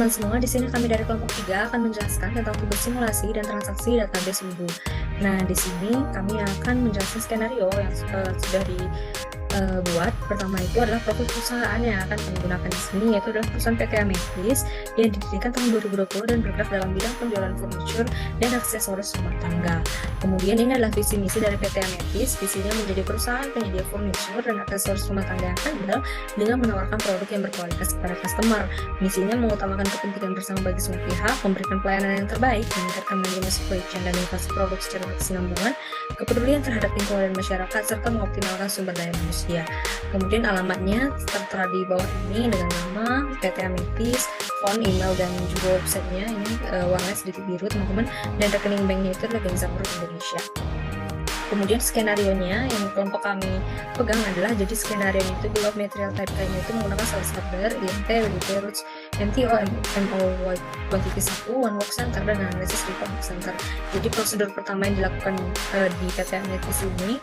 teman-teman semua, di sini kami dari kelompok 3 akan menjelaskan tentang tugas simulasi dan transaksi database Odoo. Nah, di sini kami akan menjelaskan skenario yang sudah dibuat. Pertama itu adalah profil perusahaan yang akan menggunakan di sini, yaitu adalah perusahaan PT Ametis yang didirikan tahun 2020 dan bergerak dalam bidang penjualan furniture dan aksesoris rumah tangga. Kemudian ini adalah visi misi dari PT Ametis. Visinya menjadi perusahaan penyedia furniture dan aksesoris rumah tangga yang andal dengan menawarkan produk yang berkualitas kepada customer. Misinya mengutamakan kepentingan bersama bagi semua pihak, memberikan pelayanan yang terbaik, meningkatkan manajemen supply chain dan inovasi produk secara berkesinambungan, kepedulian terhadap lingkungan dan masyarakat, serta mengoptimalkan sumber daya manusia. Kemudian alamatnya tertera di bawah ini dengan nama PT Ametis, phone, email, dan juga websitenya. Ini warnanya sedikit biru teman-teman, dan rekening banknya itu adalah Bank Zamrud Indonesia. Kemudian skenario-nya yang kelompok kami pegang adalah, jadi skenario itu bill of material type kayaknya itu menggunakan sales order, INT, WDP, Roots, MTO, MO, quantity 1, one work center, dan analisis di work center. Jadi prosedur pertama yang dilakukan di PT Ametis ini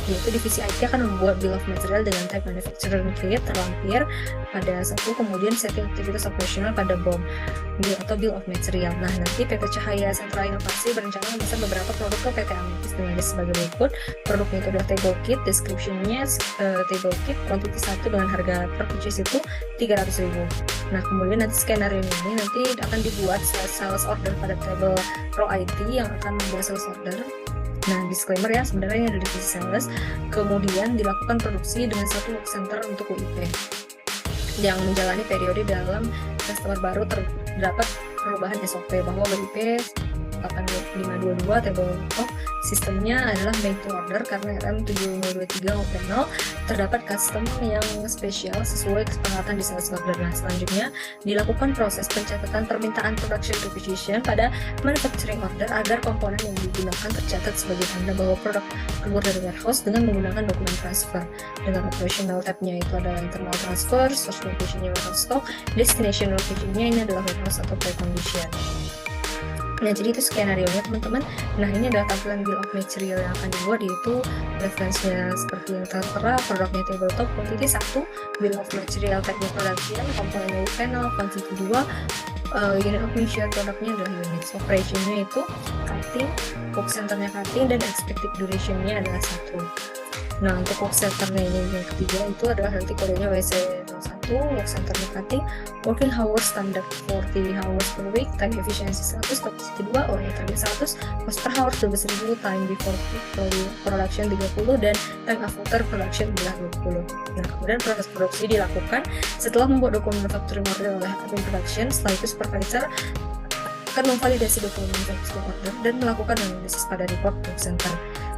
yaitu divisi IT akan membuat bill of material dengan type manufacturing create terlampir pada satu, kemudian setting aktivitas operasional pada BOM atau bill of material. Nah, nanti PT Cahaya Sentra Inovasi berencana memesan beberapa produk ke PT Ametis dengan list sebagai berikut. Produknya itu adalah table kit, description-nya table kit, quantity 1 dengan harga per purchase itu 300.000. Nah, kemudian nanti skenario ini nanti akan dibuat sales order pada table pro IT yang akan membuat sales order. Nah, disclaimer ya, sebenarnya ini ada divisi sales. Kemudian dilakukan produksi dengan satu work center untuk WIP yang menjalani periode dalam customer baru terdapat perubahan SOP bahwa WIP 8522 table of sistemnya adalah made to order karena RM7023 operasional terdapat custom yang spesial sesuai kesepakatan di sales order. Nah, selanjutnya dilakukan proses pencatatan permintaan production requisition pada manufacturing order agar komponen yang digunakan tercatat sebagai tanda bahwa produk keluar dari warehouse dengan menggunakan dokumen transfer. Dengan operational tab-nya itu adalah internal transfer, source location-nya warehouse stock, destination location-nya ini adalah warehouse atau pre-condition. Nah, jadi itu skenario-nya teman-teman. Nah, ini adalah tampilan bill of material yang akan dibuat, yaitu reference-nya seperti yang tertera, produknya tabletop, quantity 1, bill of material technical production, komponennya panel, quantity 2, unit of measure produknya adalah units, operation-nya itu cutting, work center-nya cutting, dan expected duration-nya adalah 1. Nah, untuk work center-nya ini yang ketiga itu adalah nanti kodenya WC01, work center-nya cutting, working hours standard 40 hours per week, time efficiency 100, capacity 2, OE target 100, cost per hour 12.000, time before production 30, dan time after production adalah 20. Nah, kemudian proses produksi dilakukan setelah membuat dokumen manufacturing order oleh admin production. Setelah itu supervisor akan memvalidasi dokumen manufacturing order dan melakukan analisis pada report work center.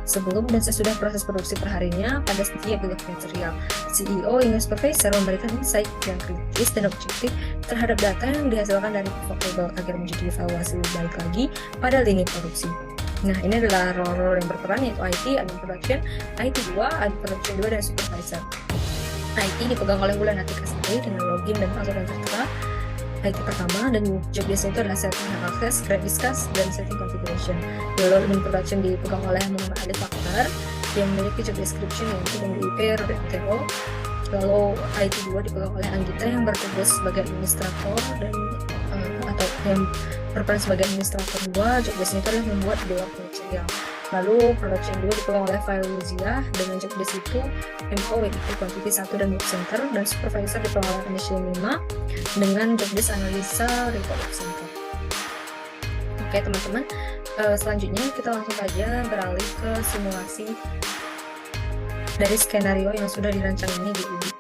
Sebelum dan sesudah proses produksi perharinya pada setiap bill of material, CEO hingga supervisor memberikan insight yang kritis dan objektif terhadap data yang dihasilkan dari pivot table agar menjadi evaluasi lebih baik lagi pada lini produksi. Nah, ini adalah role-role yang berperan, yaitu IT, admin production, IT2, admin production 2, dan supervisor. IT dipegang oleh Wulandari Kasari dengan login dan password yang tertera. IT pertama, dan job desk itu adalah setting access, create discuss, dan setting configuration. Lalu admin production dipegang oleh Muhammad Alif Akhtar yang memiliki job description yaitu WIP, RTO. Lalu IT2 dipegang oleh Anggita yang bertugas sebagai administrator dan atau yang berperan sebagai administrator 2. Job desk itu adalah membuat bill of material. Lalu production 2 dipegang oleh Failuziah dengan job desk itu MO, WIP, quantity 1, dan work center, dan supervisor dipegang oleh Initial 5 dengan job desk analisa report work center. Oke teman-teman, selanjutnya kita langsung saja beralih ke simulasi dari skenario yang sudah dirancang ini di UBI.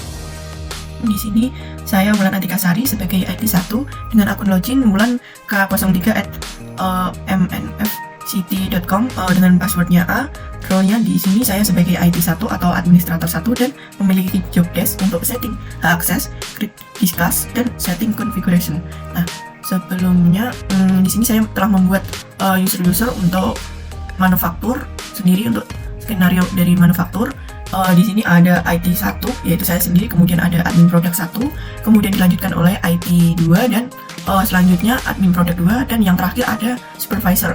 Di sini saya Wulan Antikasari sebagai IT1 dengan akun login Wulan K03@mnfct.com dengan passwordnya A. Role-nya di sini saya sebagai IT1 atau administrator 1 dan memiliki job desk untuk setting access, discuss, dan setting configuration. Nah, sebelumnya di sini saya telah membuat user untuk manufaktur sendiri untuk skenario dari manufaktur. Di sini ada IT1 yaitu saya sendiri, kemudian ada admin product 1, kemudian dilanjutkan oleh IT2 dan selanjutnya admin product 2, dan yang terakhir ada supervisor.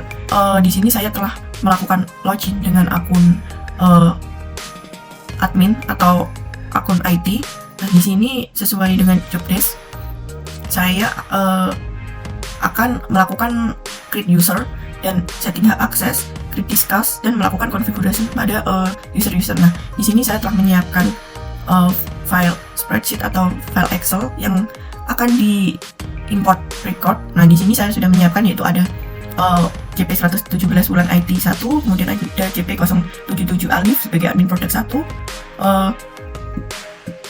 Di sini saya telah melakukan login dengan akun admin atau akun IT. Nah, di sini sesuai dengan job desk saya akan melakukan create user dan setting hak akses, create discuss, dan melakukan konfigurasi pada user-user. Nah, di sini saya telah menyiapkan file spreadsheet atau file Excel yang akan di import record. Nah, di sini saya sudah menyiapkan, yaitu ada JP 117 bulan IT 1, kemudian ada JP 077 Alif sebagai admin produk 1.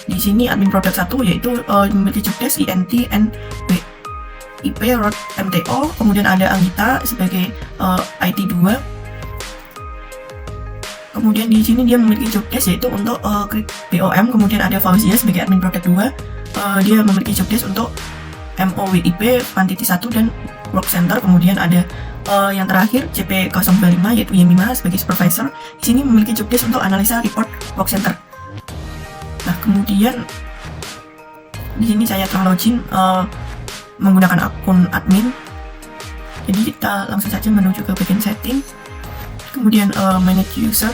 Di sini admin produk 1 yaitu memiliki jobdesk INT NW IP root MTO, kemudian ada Anggita sebagai IT 2. Kemudian di sini dia memiliki jobdesk yaitu untuk BOM, kemudian ada Fauzia sebagai admin produk 2. Dia memiliki jobdesk untuk MOWIP Quantity 1 dan Work Center. Kemudian ada yang terakhir JP 025 yaitu Yemima sebagai supervisor. Di sini memiliki jobdesk untuk analisa report Work Center. Nah, kemudian di sini saya telah login menggunakan akun admin. Jadi kita langsung saja menuju ke bagian setting, kemudian manage user.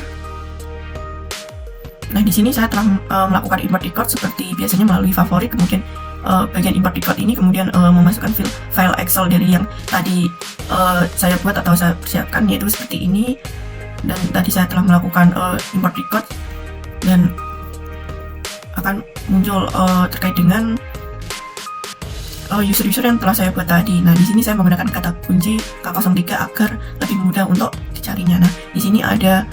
Nah, di sini saya telah melakukan import record seperti biasanya melalui favorit, kemudian bagian import record ini kemudian memasukkan file Excel dari yang tadi saya buat atau saya persiapkan, yaitu seperti ini. Dan tadi saya telah melakukan import record dan akan muncul terkait dengan user-user yang telah saya buat tadi. Nah, di sini saya menggunakan kata kunci K03 agar lebih mudah untuk dicarinya. Nah, di sini ada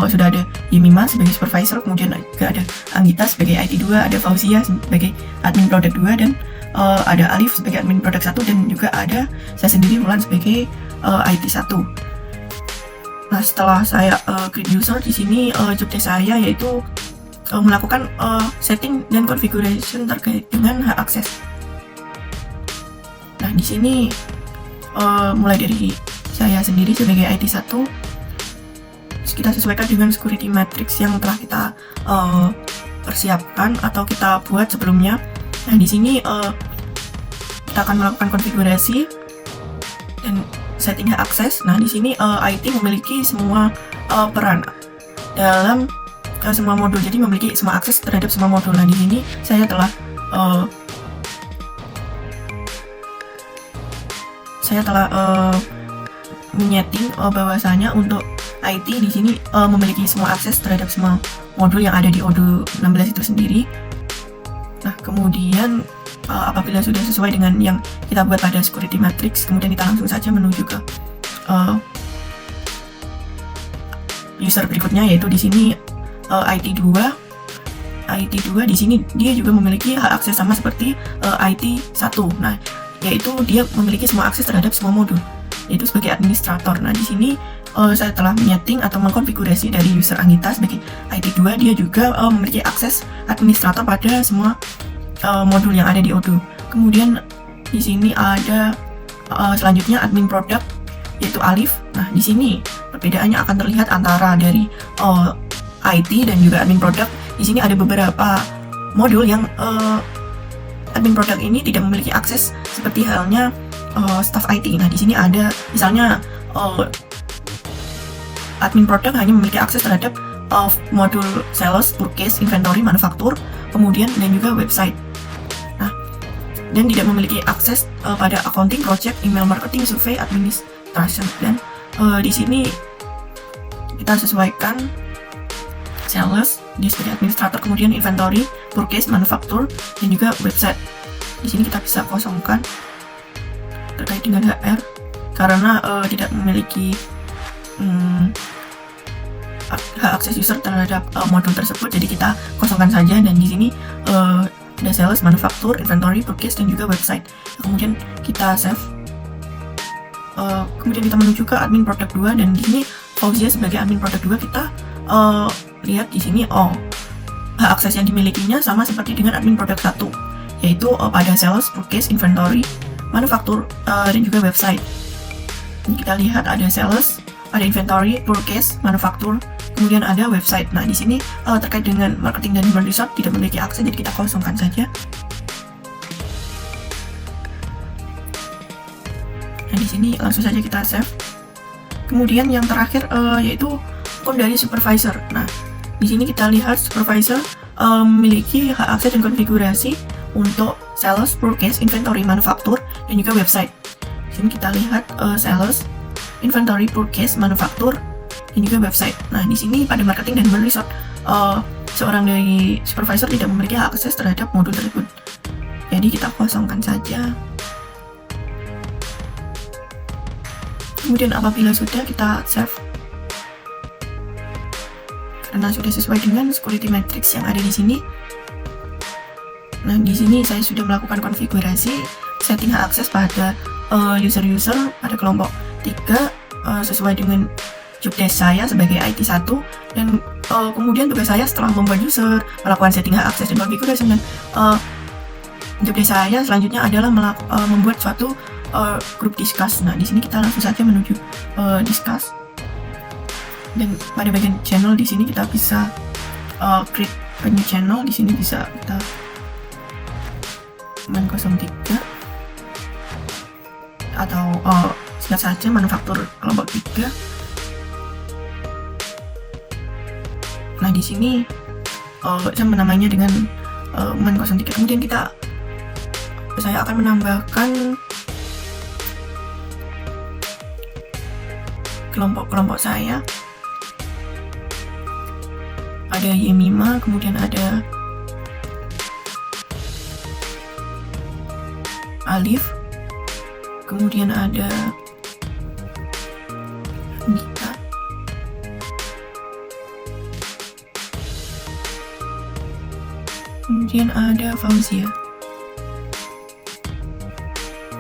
sudah ada Yemima sebagai supervisor, kemudian juga ada Anggita sebagai IT 2, ada Fauzia sebagai admin produk 2, dan ada Alif sebagai admin produk 1, dan juga ada saya sendiri Wulan sebagai IT 1. Nah, setelah saya create user, di sini jobdesk saya yaitu melakukan setting dan configuration terkait dengan hak akses. Nah, di sini mulai dari saya sendiri sebagai IT 1, kita sesuaikan dengan security matrix yang telah kita persiapkan atau kita buat sebelumnya. Nah, di sini kita akan melakukan konfigurasi dan setting hak akses. Nah, di sini IT memiliki semua peran dalam semua modul, jadi memiliki semua akses terhadap semua modul. Nah, di sini saya telah menyeting bahwasanya untuk IT di sini memiliki semua akses terhadap semua modul yang ada di ODO 16 itu sendiri. Nah, kemudian apabila sudah sesuai dengan yang kita buat pada security matrix, kemudian kita langsung saja menuju ke user berikutnya, yaitu di sini IT 2. IT 2 di sini dia juga memiliki hak akses sama seperti IT 1. Nah, yaitu dia memiliki semua akses terhadap semua modul, yaitu sebagai administrator. Nah, di sini saya telah menyeting atau mengkonfigurasi dari user Anggita sebagai IT 2, dia juga memiliki akses administrator pada semua modul yang ada di Odoo. Kemudian di sini ada selanjutnya admin produk yaitu Alif. Nah, di sini perbedaannya akan terlihat antara dari IT dan juga admin produk. Di sini ada beberapa modul yang admin produk ini tidak memiliki akses seperti halnya staff IT. Nah, di sini ada misalnya admin produk hanya memiliki akses terhadap modul sales, purchase, inventory, manufaktur, kemudian dan juga website. Nah, dan tidak memiliki akses pada accounting, project, email marketing, survei, administration. Dan di sini kita sesuaikan sales di sebagai administrator, kemudian inventory, purchase, manufaktur, dan juga website. Di sini kita bisa kosongkan terkait dengan HR karena tidak memiliki hak akses user terhadap modul tersebut, jadi kita kosongkan saja. Dan di sini ada sales, manufaktur, inventory, purchase, dan juga website. Kemudian kita save. Kemudian kita menuju ke admin produk 2, dan di sini Fauzia sebagai admin produk 2 kita lihat di sini hak akses yang dimilikinya sama seperti dengan admin produk 1, yaitu pada sales, purchase, inventory, manufaktur, dan juga website. Ini kita lihat ada sales, ada inventory, purchase, manufaktur, kemudian ada website. Nah, di sini terkait dengan marketing dan human resource tidak memiliki akses, jadi kita kosongkan saja. Nah, di sini langsung saja kita save. Kemudian yang terakhir yaitu akun dari supervisor. Nah, di sini kita lihat supervisor memiliki hak akses dan konfigurasi untuk sales, purchase, inventory, manufaktur, dan juga website. Di sini kita lihat sales, inventory, purchase, manufaktur, dan juga website. Nah, di sini pada marketing dan human resource, seorang dari supervisor tidak memiliki akses terhadap modul tersebut. Jadi kita kosongkan saja. Kemudian apabila sudah, kita save. Karena sudah sesuai dengan security matrix yang ada di sini. Nah, di sini saya sudah melakukan konfigurasi setting hak akses pada user-user pada kelompok 3 sesuai dengan job desk saya sebagai IT1, dan kemudian tugas saya setelah membuat user, melakukan setting hak akses dan konfigurasi, dan job desk saya selanjutnya adalah membuat suatu grup discuss. Nah, di sini kita langsung saja menuju discuss. Dan pada bagian channel di sini kita bisa create a new channel. Di sini bisa kita -03 atau singkat saja manufaktur kelompok 3. Nah, di sini saya menamainya dengan -03. Kemudian saya akan menambahkan kelompok-kelompok saya. Ada Y5, kemudian ada Alif, kemudian ada Gita, kemudian ada Fauzia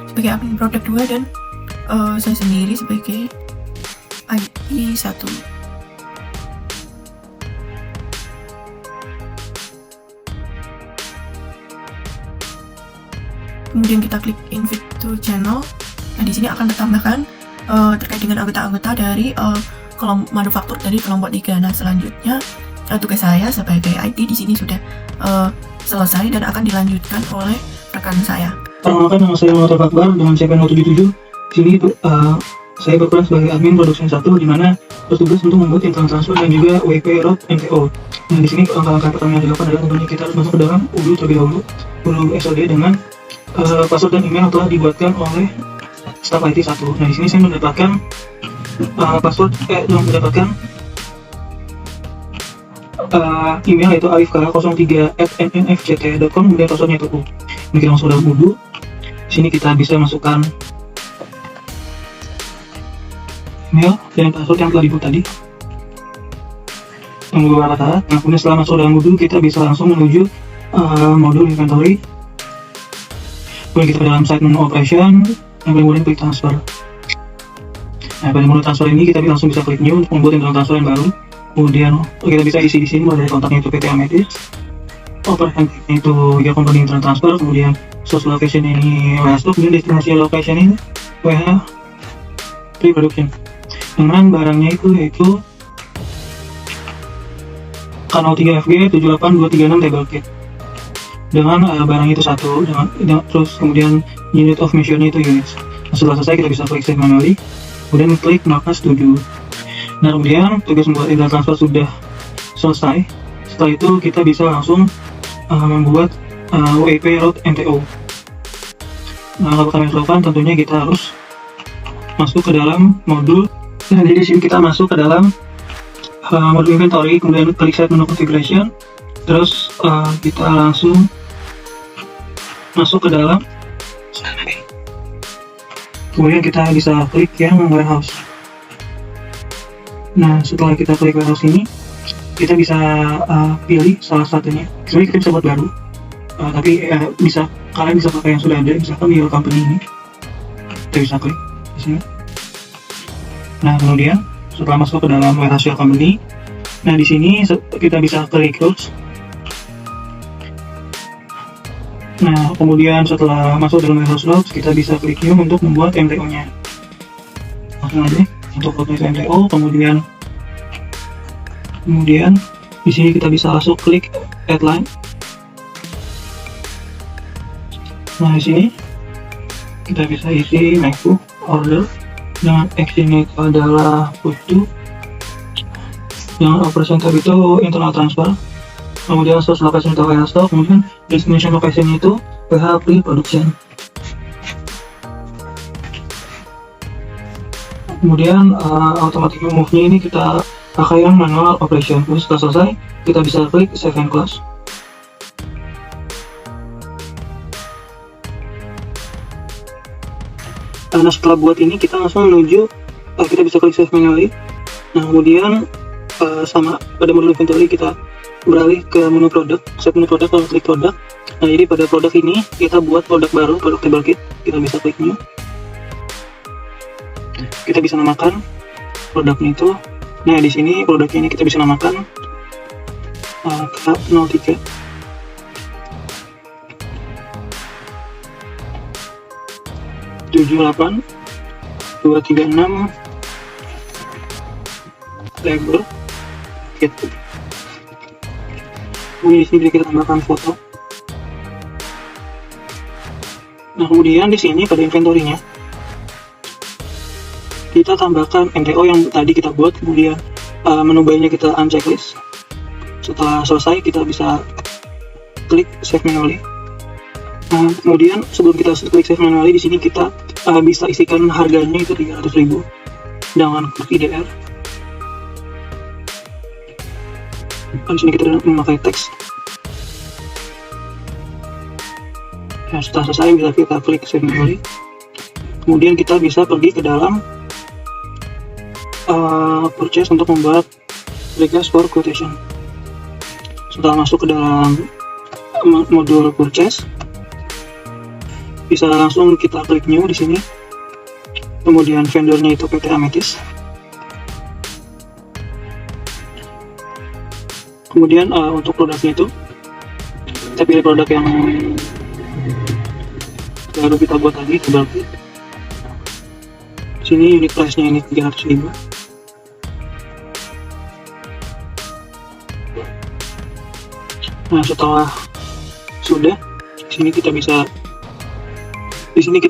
sebagai admin produk 2, dan saya sendiri sebagai IT1. Kemudian kita klik invite to channel. Nah, di sini akan ditambahkan terkait dengan anggota-anggota dari kelompok manufaktur dari kelompok 3. Nah, selanjutnya tugas saya sebagai IT di sini sudah selesai dan akan dilanjutkan oleh rekan saya. Perkenalkan, nama saya Muhammad Akbar dengan CPN077. Sini saya berperan sebagai admin production 1, di mana bertugas untuk membuat internal transfer dan juga WP route MTO. Nah, di sini langkah-langkah pertama yang dilakukan adalah tentunya kita harus masuk ke dalam UDU terlebih dahulu, UDU SOD dengan password dan email yang telah dibuatkan oleh staf IT1. Nah, di sini saya mendapatkan email yaitu alifkara03@nnfct.com, kemudian passwordnya itu U. Ini kita masuk dalam UDU. Di sini kita bisa masukkan email dan password yang telah dibuat tadi. Tunggu beberapa saat. Nah, kemudian setelah masuk dalam UDU, kita bisa langsung menuju modul inventory. Kemudian kita ke dalam site menu operation, dan kemudian klik transfer. Nah, pada menu transfer ini kita langsung bisa klik new untuk membuat internal transfer yang baru. Kemudian kita bisa isi di sini mulai dari kontaknya itu PT Ametis, operation itu ya company internal transfer, kemudian source location ini WH stock, kemudian destinasi location ini WH pre-production. Dengan barangnya itu yaitu kanal 3FG 78236 table kit. Dengan barang itu satu, terus kemudian unit of measure-nya itu units. Nah, setelah selesai kita bisa klik save manually, kemudian klik melakukan setuju. Nah, kemudian tugas membuat internal transfer sudah selesai. Setelah itu kita bisa langsung membuat WP route MTO. Nah, kalau kami lakukan tentunya kita harus masuk ke dalam modul. Nah, jadi di sini kita masuk ke dalam modul inventory, kemudian klik set menu configuration, terus kita langsung masuk ke dalam, kemudian kita bisa klik yang warehouse. Nah, setelah kita klik warehouse ini, kita bisa pilih salah satunya. Sebenarnya kita bisa buat baru, tapi kalian bisa pakai yang sudah ada, misalkan di company ini. Kita bisa klik di sini. Nah, kemudian setelah masuk ke dalam warehouse company, nah di sini kita bisa klik close. Nah, kemudian setelah masuk dalam warehouse logs, kita bisa klik new untuk membuat MTO-nya. Langsung aja untuk foto MTO, kemudian di sini kita bisa langsung klik add line. Nah, di sini kita bisa isi MacBook order dengan actionnya itu adalah push to, dengan operation tab itu internal transfer, kemudian source location itu WH stock, kemudian destination location itu PH pre-production. Kemudian automatic move-nya ini kita pakai yang manual operation. Setelah selesai, kita bisa klik save and close. Nah, setelah buat ini kita langsung menuju, kita bisa klik save manually. Nah, kemudian sama pada modul inventory kita beralih ke menu produk, save menu produk, lalu klik produk. Nah, jadi pada produk ini kita buat produk baru, produk table kit. Kita bisa klik new. Kita bisa namakan produknya itu. Nah, di sini produknya ini kita bisa namakan K03. (78) 236 label kit. Kemudian di sini bisa kita tambahkan foto. Nah, kemudian di sini pada inventory-nya kita tambahkan MTO yang tadi kita buat, kemudian menu buy-nya kita unchecklist. Setelah selesai kita bisa klik save manually. Nah, kemudian sebelum kita klik save manually, di sini kita bisa isikan harganya itu 300.000 dengan klik IDR. Di sini kita memakai teks. Nah, setelah selesai bisa kita klik save manually. Kemudian kita bisa pergi ke dalam purchase untuk membuat request for quotation. Setelah masuk ke dalam modul purchase, bisa langsung kita klik new di sini. Kemudian vendornya itu PT Amethyst. Kemudian untuk produknya itu kita pilih produk yang baru kita buat tadi, table kit. Sini unit price-nya ini 300.000. Nah, setelah sudah, di sini kita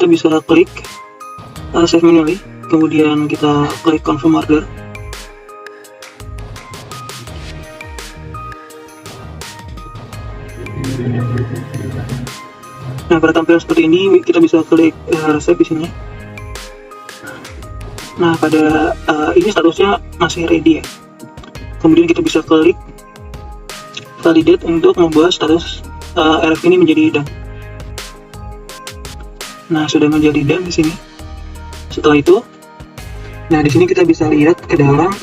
bisa klik save manually, kemudian kita klik confirm order. Nah, pada tampilan seperti ini kita bisa klik resep di sini. Nah, pada ini statusnya masih ready ya. Kemudian kita bisa klik validate untuk membuat status RF ini menjadi done. Nah, sudah menjadi done di sini. Setelah itu, nah di sini kita bisa lihat ke dalam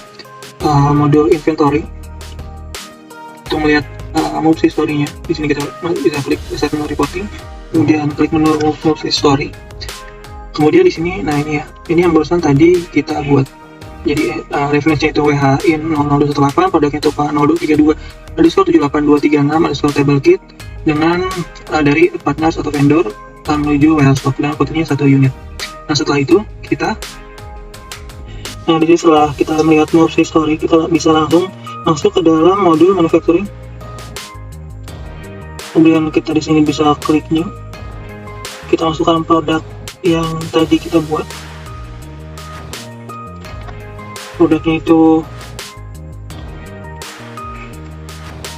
modul inventory untuk melihat move history-nya. Di sini kita bisa klik set menu reporting, kemudian klik menu move history. Kemudian di sini, nah ini ya, ini yang barusan tadi kita buat. Jadi referensinya itu WHIN 00218, produknya itu K0232_78236 table kit dengan dari partners atau vendor menuju warehouse stock, dan kodenya 1 unit. Nah, setelah itu kita, nah di sini setelah kita melihat move history, kita bisa langsung masuk ke dalam modul manufacturing. Kemudian kita di sini bisa klik new. Kita masukkan produk yang tadi kita buat. Produknya itu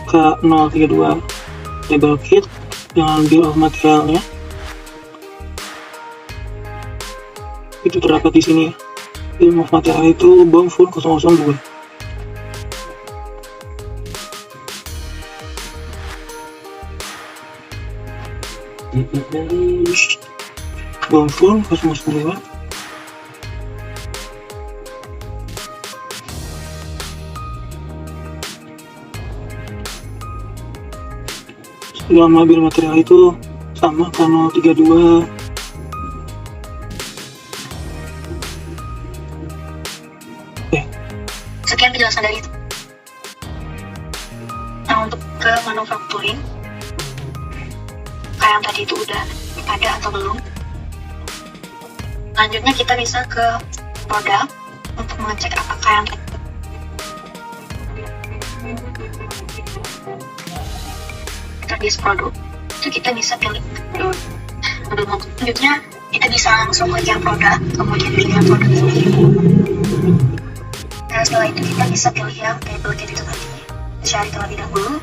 K032 table kit dengan bill of materialnya itu terdapat di sini. Bill of material itu BOM full 002. BOM full 002. Dalam mobil material itu sama K032. Sekian penjelasan dari itu. Nah, untuk ke manufacturing, kayak yang tadi itu udah ada atau belum. Lanjutnya kita bisa ke produk untuk mengecek apakah yang terlist produk. Itu kita bisa pilih selanjutnya kita bisa langsung klik yang produk, kemudian pilih yang produk ini. Nah, setelah itu kita bisa pilih yang table kit itu tadi. Cari terlebih dahulu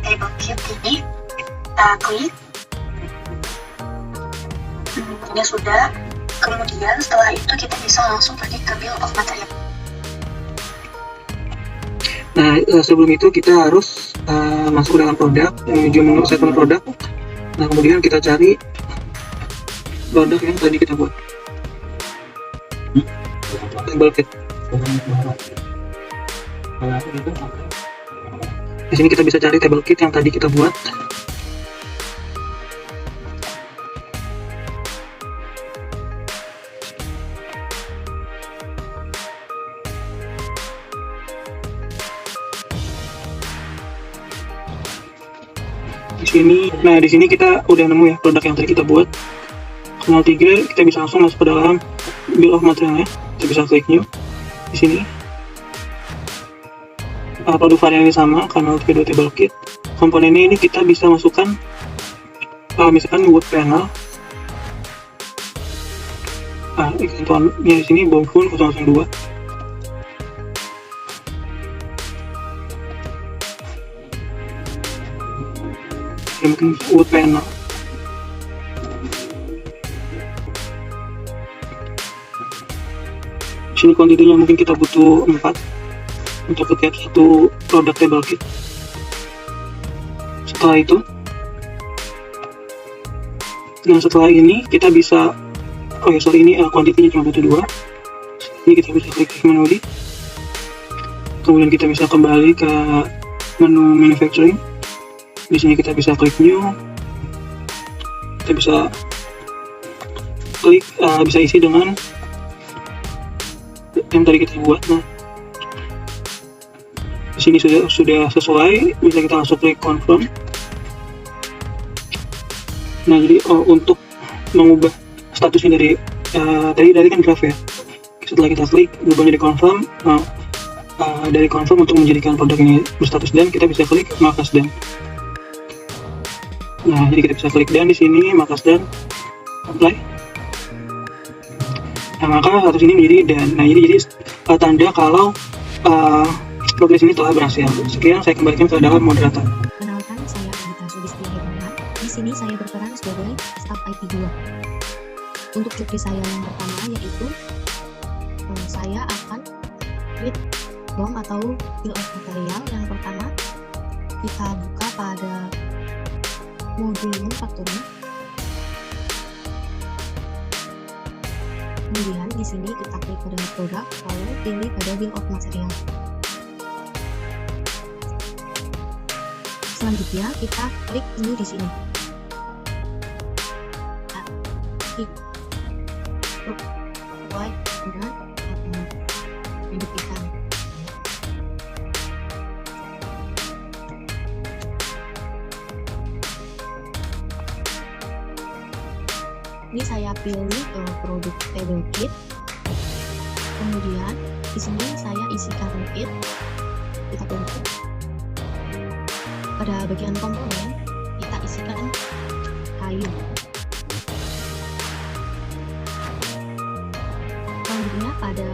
table kit ini, kita klik. produknya sudah, kemudian setelah itu kita bisa langsung pergi ke bill of material. Nah, sebelum itu kita harus masuk ke dalam produk, menuju menu statement produk. Nah, kemudian kita cari produk yang tadi kita buat. Table kit. Di sini kita bisa cari table kit yang tadi kita buat. Di sini kita udah nemu ya produk yang tadi kita buat. Kanal 3 kita bisa langsung masuk ke dalam bill of materialnya. Kita bisa klik new di sini. Produk variannya sama, kanal 3 table kit. Komponennya ini kita bisa masukkan misalkan wood panel. Contohnya di sini Bowfun 002. Mungkin wood panel. Di sini kuantitinya mungkin kita butuh 4 untuk setiap satu produk table kit. Setelah ini kita bisa ini kuantitinya cuma butuh 2. Ini kita bisa klik manually. Kemudian kita bisa kembali ke menu manufacturing. Di sini kita bisa klik new. Kita bisa klik bisa isi dengan yang tadi kita buat. Nah, di sini sudah sesuai, bisa kita langsung klik confirm. Nah, jadi untuk mengubah statusnya dari kan draft ya. Setelah kita klik berubah jadi confirm. Dari confirm untuk menjadikan produk ini berstatus dan kita bisa klik markas dan. Nah, jadi kita bisa klik dan di sini markas dan apply. Nah, maka status ini menjadi dan. Nah, jadi tanda kalau progres ini telah berhasil. Sekian, saya kembalikan ke dalam moderator. Kenalkan, saya Anita Sudistia Hermawan. Di sini saya berperan sebagai staf IT 2. Untuk cuti saya yang pertama yaitu saya akan create BOM atau bill of material. Yang pertama kita buka pada modul manufacturing. Kemudian di sini kita klik pada produk, lalu pilih pada bill of material. Selanjutnya kita klik ini di sini. Sesuai dengan hidup ikan. Ini saya pilih produk table kit. Kemudian di sini saya isikan kit. Kita pilih. Pada bagian komponen kita isikan kayu. Selanjutnya pada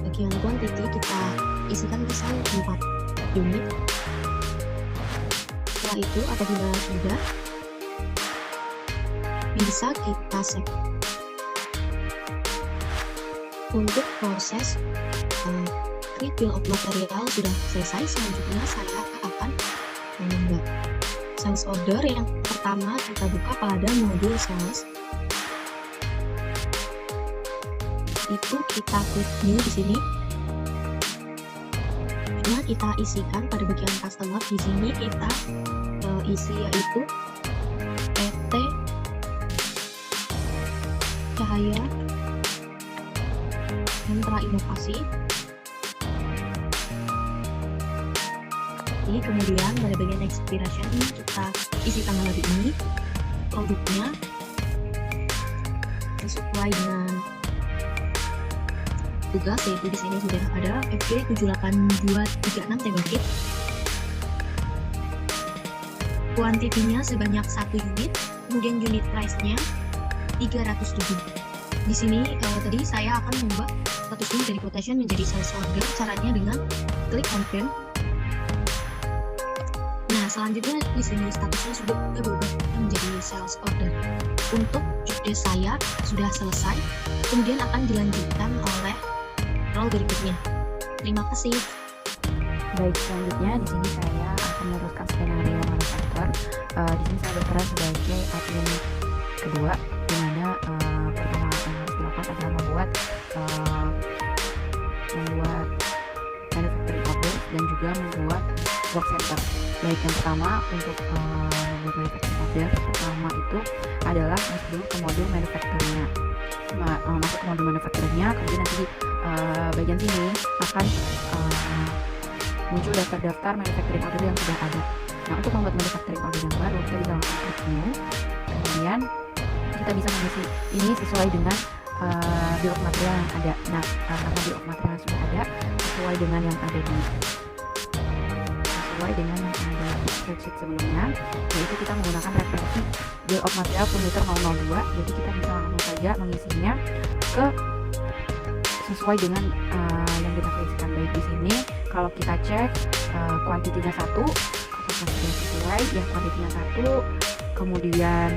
bagian quantity kita isikan misal 4 unit. Setelah itu apabila sudah bisa kita save. Untuk proses create bill of material sudah selesai. Selanjutnya saya akan membuat sales order. Yang pertama kita buka pada modul sales. Itu kita klik new di sini. Nah, kita isikan pada bagian customer. Di sini kita isi yaitu PT Cahaya Sentra Inovasi. Ini kemudian pada bagian expiration ini kita isi tanggal hari ini, produknya sesuai dengan tugas, yaitu di sini sudah ada FG78236 table kit. Kuantitinya sebanyak 1 unit, kemudian unit price-nya 307. Di sini tadi saya akan mengubah statusnya dari quotation menjadi sales order. Caranya dengan klik confirm. Nah, selanjutnya di sini statusnya sudah berubah menjadi sales order. Untuk desk saya sudah selesai, kemudian akan dilanjutkan oleh role berikutnya. Terima kasih. Baik, selanjutnya di sini saya akan meneruskan skenario manufaktur. Di sini saya berperan sebagai admin kedua, di mana pertama yang harus dilakukan adalah membuat manufacturing order dan juga membuat work center. Baik, yang pertama untuk membuat manufacturing order pertama itu adalah masuk dulu ke modul manufacturingnya. Masuk ke modul manufacturingnya, kemudian nanti di bagian sini akan muncul daftar-daftar manufacturing order yang sudah ada. Nah, untuk membuat manufacturing order yang baru, kita bisa langsung klik new, kemudian kita bisa mengisi ini sesuai dengan bill of material yang ada. Nah, karena bill of material yang sudah ada sesuai dengan yang ada di spreadsheet sebelumnya, yaitu kita menggunakan referensi bill of material furniture 002. Jadi kita bisa langsung saja mengisinya ke sesuai dengan yang kita isikan. Baik, di sini kalau kita cek kuantitinya 1, apakah sudah sesuai? Ya, kuantitinya 1, kemudian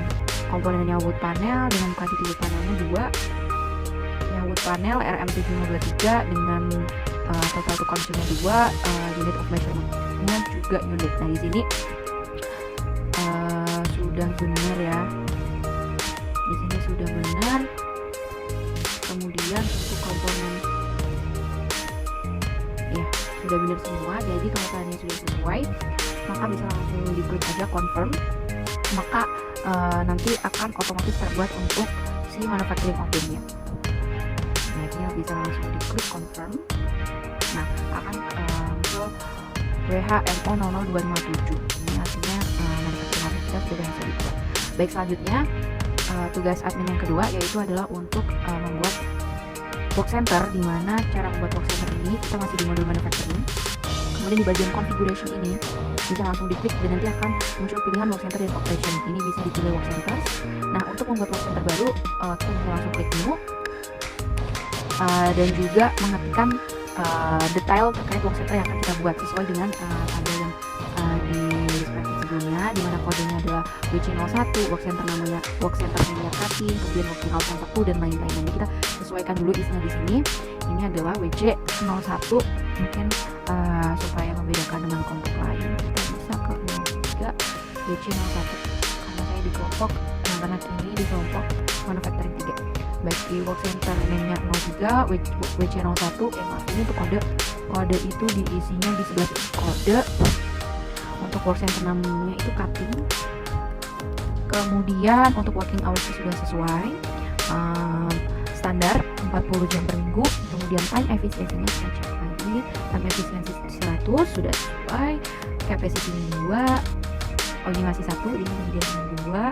komponennya wood panel dengan kuantiti wood panelnya 2, ya wood panel RM7023 dengan total to consume 2, unit of measurement-nya juga unit. Nah, di sini sudah benar ya, di sini sudah benar. Kemudian untuk komponen ya sudah benar semua, jadi kalau komponennya sudah sesuai maka bisa langsung diklik aja confirm, maka nanti akan otomatis terbuat untuk si manufacturing ordernya. Baiknya bisa langsung diklik confirm. Nah, akan muncul WHMO 00257. Ini artinya manufacturing order kita sudah bisa dibuat. Baik, selanjutnya tugas admin yang kedua yaitu adalah untuk membuat work center, di mana cara membuat work center ini kita masih di modul manufacturing. Kemudian di bagian configuration ini bisa langsung diklik dan nanti akan muncul pilihan work center dan operation. Ini bisa dipilih work center. Nah, untuk membuat work center baru kita bisa langsung klik new dan juga mengetikkan detail terkait work center yang akan kita buat sesuai dengan tabel yang di spreadsheet sebelumnya, di mana kodenya adalah WC01, work center namanya cutting, kemudian working hours 1 dan lain-lain. Nanti kita sesuaikan dulu isinya di sini. Ini adalah WC01, mungkin supaya membedakan dengan kelompok lain kita bisa ke 03 WC01 karena saya di kelompok ini di kelompok manufacturing 3. Baik, di work center name-nya 03 WC01, maaf, ini untuk kode itu diisinya di sebelah kode. Untuk work center namanya itu cutting. Kemudian untuk working hours sudah sesuai, standar 40 jam per minggu. Kemudian time efisiensinya kita cek lagi, time efisiensi 100 sudah sesuai, capacity 2, ini masih 1, ini kemudian 2.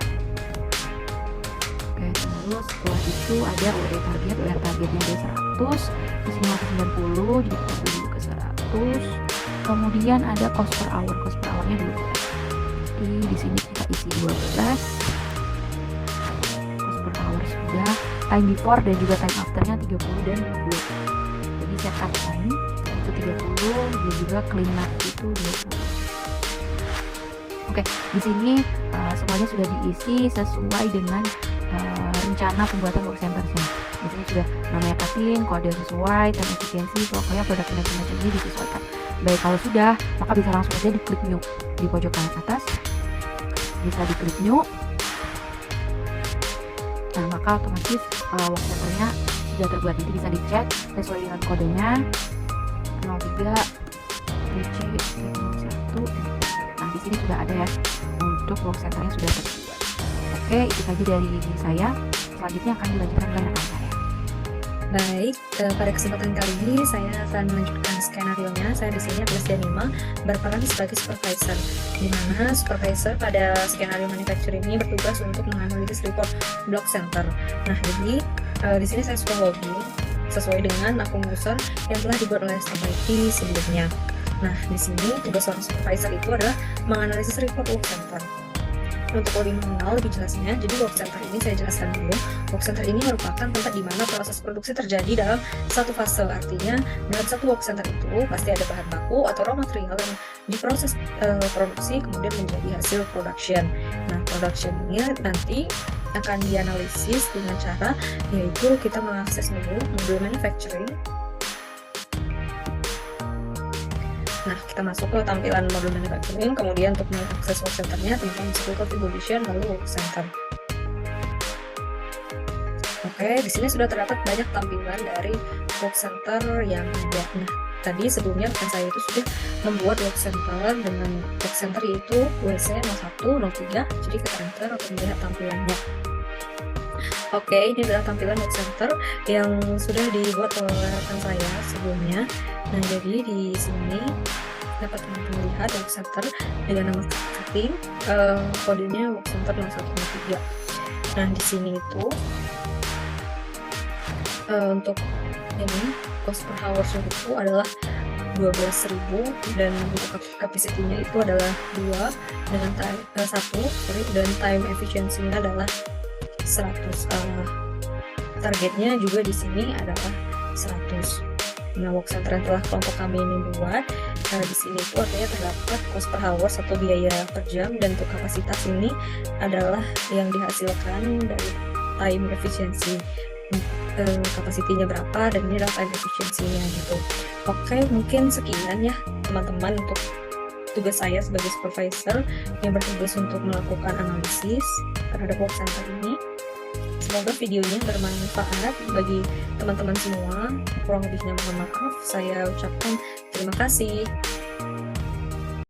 Oke, terus setelah itu ada UR targetnya ada 100, di sini masih 90, jadi kita beli ke 100. Kemudian ada cost per hournya 12. Jadi di sini kita isi 12. Cost per hour sudah, time before dan juga time afternya 30 dan 20. Jadi setup time itu 30 dan juga clean up itu 20. Oke, di sini semuanya sudah diisi sesuai dengan rencana pembuatan work center-nya. Di sini sudah namanya cutting, kode sesuai, time efisiensi, pokoknya produk macam ini disesuaikan. Baik, kalau sudah, maka bisa langsung aja diklik new di pojok kanan atas. Bisa diklik new. Nah, maka otomatis work center-nya sudah terbuat. Nanti bisa dicek sesuai dengan kodenya 03 WC01. Nah, di sini sudah ada ya untuk work center-nya sudah terbuat. Oke, itu saja dari saya. Selanjutnya akan dilanjutkan dengan rekan saya. Baik, pada kesempatan kali ini saya akan melanjutkan skenario-nya. Saya di sini Agnes Danima berperan sebagai supervisor, di mana supervisor pada skenario manufacturing ini bertugas untuk menganalisis report block center. Nah, jadi di sini saya sudah login sesuai dengan akun user yang telah dibuat oleh staff IT sebelumnya. Nah, di sini tugas seorang supervisor itu adalah menganalisis report work center. Untuk lebih mengenal lebih jelasnya, jadi work center ini saya jelaskan dulu. Work center ini merupakan tempat di mana proses produksi terjadi dalam satu fase. Artinya dalam satu work center itu pasti ada bahan baku atau raw material yang diproses produksi kemudian menjadi hasil production. Nah, production ini nanti akan dianalisis dengan cara yaitu kita mengakses dulu modul manufacturing. Nah, kita masuk ke tampilan modul manufacturing, kemudian untuk mengakses work center-nya, teman-teman masuk ke configuration lalu work center. Oke, di sini sudah terdapat banyak tampilan dari work center yang ada. Nah, tadi sebelumnya rekan saya itu sudah membuat work center dengan work center yaitu WC 01, 03, jadi kita enter untuk melihat tampilannya. Oke, ini adalah tampilan work center yang sudah dibuat oleh rekan saya sebelumnya. Nah, jadi di sini dapat teman-teman lihat work center dengan nama setting, kodenya work center 0103. Nah, di sini itu untuk ini cost per hour itu adalah 12.000 dan untuk capacity-nya itu adalah 2 dengan dan time efficiency-nya adalah 100. Targetnya juga di sini adalah 100. Nah, work center yang telah kelompok kami ini buat, di sini itu artinya terdapat cost per hour atau biaya per jam, dan untuk kapasitas ini adalah yang dihasilkan dari time efficiency. Kapasitinya berapa dan ini adalah time efficiency-nya gitu. Oke, mungkin sekian ya teman-teman untuk tugas saya sebagai supervisor yang bertugas untuk melakukan analisis terhadap work center ini. Semoga videonya bermanfaat bagi teman-teman semua. Kurang lebihnya mohon maaf. Saya ucapkan terima kasih.